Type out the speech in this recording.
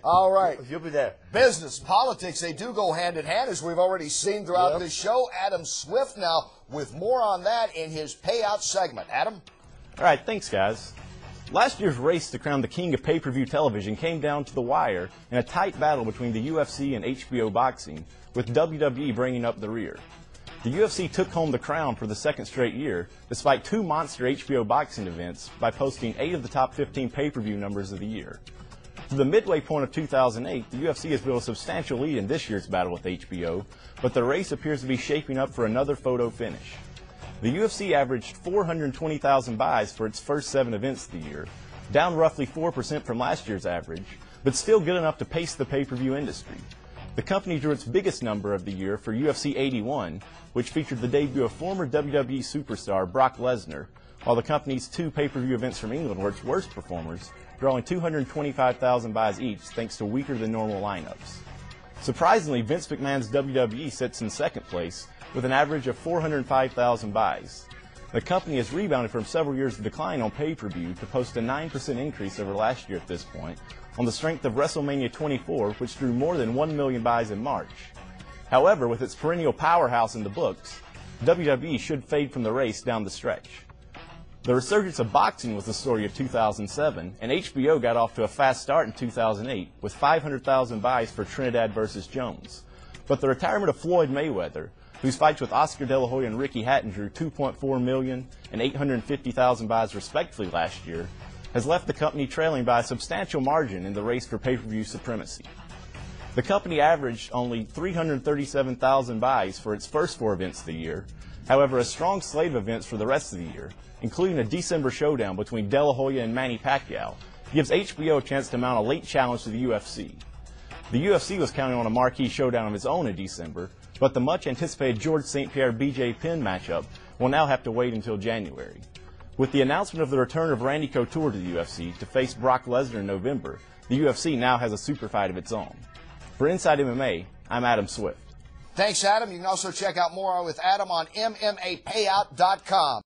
All right. You'll be there. Business, politics, they do go hand in hand, as we've already seen throughout this show. Adam Swift now with more on that in his payout segment. Adam? All right, thanks, guys. Last year's race to crown the king of pay-per-view television came down to the wire in a tight battle between the UFC and HBO Boxing, with WWE bringing up the rear. The UFC took home the crown for the second straight year, despite two monster HBO Boxing events, by posting 8 of the top 15 pay-per-view numbers of the year. To the midway point of 2008, the UFC has built a substantial lead in this year's battle with HBO, but the race appears to be shaping up for another photo finish. The UFC averaged 420,000 buys for its first 7 events of the year, down roughly 4% from last year's average, but still good enough to pace the pay-per-view industry. The company drew its biggest number of the year for UFC 81, which featured the debut of former WWE superstar Brock Lesnar, while the company's 2 pay-per-view events from England were its worst performers, drawing 225,000 buys each thanks to weaker than normal lineups. Surprisingly, Vince McMahon's WWE sits in second place with an average of 405,000 buys. The company has rebounded from several years of decline on pay-per-view to post a 9% increase over last year at this point, on the strength of WrestleMania 24, which drew more than 1 million buys in March. However, with its perennial powerhouse in the books, WWE should fade from the race down the stretch. The resurgence of boxing was the story of 2007, and HBO got off to a fast start in 2008 with 500,000 buys for Trinidad vs. Jones. But the retirement of Floyd Mayweather, whose fights with Oscar De La Hoya and Ricky Hatton drew 2.4 million and 850,000 buys respectively last year, has left the company trailing by a substantial margin in the race for pay-per-view supremacy. The company averaged only 337,000 buys for its first 4 events of the year. However, a strong slate of events for the rest of the year, including a December showdown between De La Hoya and Manny Pacquiao, gives HBO a chance to mount a late challenge to the UFC. The UFC was counting on a marquee showdown of its own in December, but the much-anticipated George St. Pierre-BJ Penn matchup will now have to wait until January. With the announcement of the return of Randy Couture to the UFC to face Brock Lesnar in November, the UFC now has a super fight of its own. For Inside MMA, I'm Adam Swift. Thanks, Adam. You can also check out more with Adam on MMApayout.com.